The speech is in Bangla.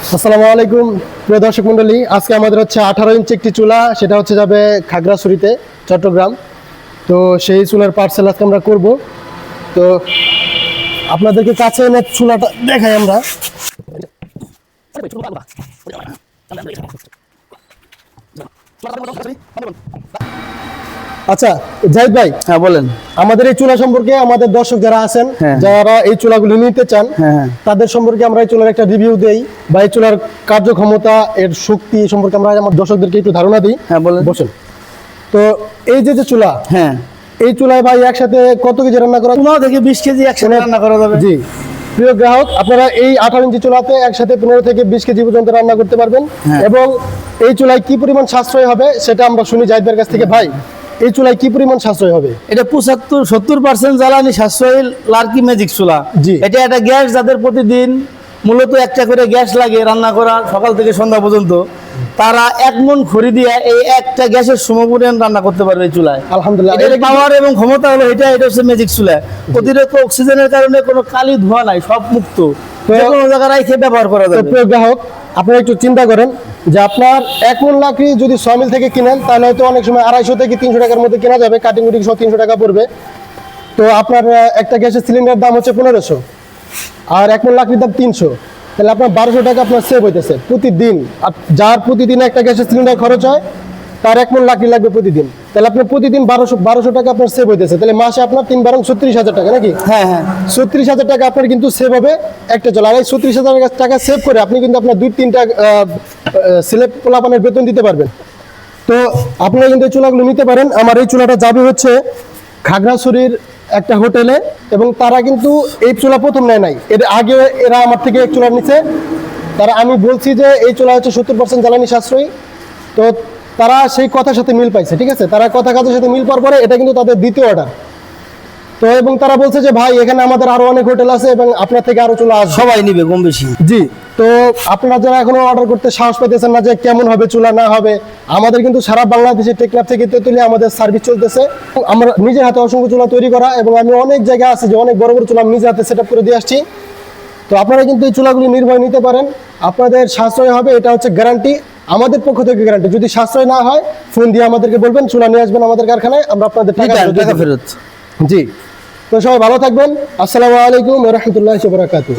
আসসালামু আলাইকুম প্রিয় দর্শক মণ্ডলী, আজকে আমাদের হচ্ছে 18 ইঞ্চি একটি চুলা, সেটা হচ্ছে যাবে খাগড়াছড়িতে, চট্টগ্রাম। তো সেই চুলার পার্সেল আজকে আমরা করব। তো আপনাদেরকে কাছে এনে চুলাটা দেখাই আমরা। আচ্ছা জাহিদ ভাই, হ্যাঁ বলেন। আমাদের এই চুলা সম্পর্কে আমাদের দর্শক যারা আছেন, যারা এই চুলাগুলো নিতে চান, তাদের সম্পর্কে আমরা এই চুলার একটা রিভিউ দেই, বা এই চুলার কার্যক্ষমতা, এর শক্তি সম্পর্কে আমরা আমার দর্শকদেরকে একটু ধারণা দিই। হ্যাঁ বলেন। বসেন। তো এই যে চুলা, হ্যাঁ, এই চুলায় ভাই একসাথে কত কেজি রান্না করা? 15 থেকে 20 কেজি একসাথে রান্না করা যাবে। জি প্রিয় গ্রাহক, আপনারা এই 18 ইঞ্চি চুলাতে একসাথে 15 থেকে 20 কেজি পর্যন্ত রান্না করতে পারবেন। এবং এই চুলায় কি পরিমাণ সাশ্রয় হবে সেটা আমরা শুনি জাহিদ ভাইয়ের কাছ থেকে। ভাই, এই চুলায় কি পরিমাণ সাশ্রয় হবে? এটা 75-70% জ্বালানি সাশ্রয়ী লার্কি ম্যাজিক চুলা। জি। এটা একটা গ্যাস, যাদের প্রতিদিন মূলত একটা করে গ্যাস লাগে রান্না করা সকাল থেকে সন্ধ্যা পর্যন্ত, তারা 1 মণ খড়ি দিয়ে এই একটা গ্যাসের সমপরিমাণ রান্না করতে পারবে এই চুলায়। আলহামদুলিল্লাহ। এটার পাওয়ার এবং ক্ষমতা হলো এটা হচ্ছে ম্যাজিক চুলা। অতিরিক্ত অক্সিজেনের কারণে কোনো কালি ধোঁয়া নাই, সব মুক্ত, যে কোনো জায়গায় রেখে ব্যবহার করা যাবে। প্রিয় গ্রাহক, আপনারা একটু চিন্তা করেন যে আপনার 1 মণ লাকড়ি যদি 6 মিল থেকে কিনেন, তাহলে হয়তো অনেক সময় 250 থেকে 300 টাকার মধ্যে কেনা যাবে, কাটিং কুটিং সহ 300 টাকা পড়বে। তো আপনার একটা গ্যাসের সিলিন্ডার দাম হচ্ছে 1500, আর 1 মণ লাকড়ির দাম 300, তাহলে আপনার 1200 টাকা আপনার সেভ হইতেছে প্রতিদিন। আর যার প্রতিদিন একটা গ্যাসের সিলিন্ডার খরচ হয়, তার 1 মণ লাকড়ি লাগবে প্রতিদিন, তাহলে আপনার প্রতিদিন 1200 টাকা আপনার সেভ হইতেছে। তাহলে মাসে আপনার 3 বারং 36,000 টাকা, নাকি? হ্যাঁ হ্যাঁ, 36,000 টাকা আপনার কিন্তু সেভ হবে একটা চলা। আর এই 36,000 টাকা সেভ করে আপনি কিন্তু আপনার 2-3টা সিলেপ পোলাপানের বেতন দিতে পারবেন। তো আপনারা কিন্তু এই চুলাগুলো নিতে পারেন। আমার এই চুলাটা যাবে হচ্ছে খাগড়াছড়ির একটা হোটেলে, এবং তারা কিন্তু এই চুলা প্রথম নেয় নাই, এর আগে এরা আমার থেকে এক চুলা নিচ্ছে। তারা, আমি বলছি যে এই চুলা হচ্ছে 70% জ্বালানি সাশ্রয়ী, তো তারা সেই কথার সাথে মিল পাইছে, ঠিক আছে? তারা কথা কাজের সাথে মিল পাওয়ার পরে এটা কিন্তু তাদের দ্বিতীয় অর্ডার। তো এবং তারা বলছে যে ভাই, এখানে আমাদের আরো অনেক হোটেল আছে এবং আপনার থেকে আরো চুলা আসবে, সবাই নিবে কম বেশি। জি। তো আপনারা যারা এখনো অর্ডার করতে সাহস পাইতেছেন না যে কেমন হবে চুলা না হবে, আমাদের কিন্তু সারা বাংলাদেশে টেকনাফ থেকে তেতুলিয়া আমাদের সার্ভিস চলতেছে। আমরা নিজের হাতে অসংখ্য চুলা তৈরি করা, এবং আমি অনেক জায়গায় আছে যে অনেক বড় বড় চুলা আমি নিজের হাতে সেট আপ করে দিয়ে আসছি। তো আপনারা কিন্তু এই চুলাগুলি নির্ভয় নিতে পারেন, আপনাদের সাশ্রয় হবে, এটা হচ্ছে গ্যারান্টি, আমাদের পক্ষ থেকে গ্যারান্টি। যদি সাশ্রয় না হয়, ফোন দিয়ে আমাদেরকে বলবেন, চুলা নিয়ে আসবেন আমাদের কারখানায়, আমরা আপনাদের টাকা ফেরত। জি। তো সবাই ভালো থাকবেন। আসসালামু আলাইকুম ওয়া রাহমাতুল্লাহি ওয়া বারাকাতুহু।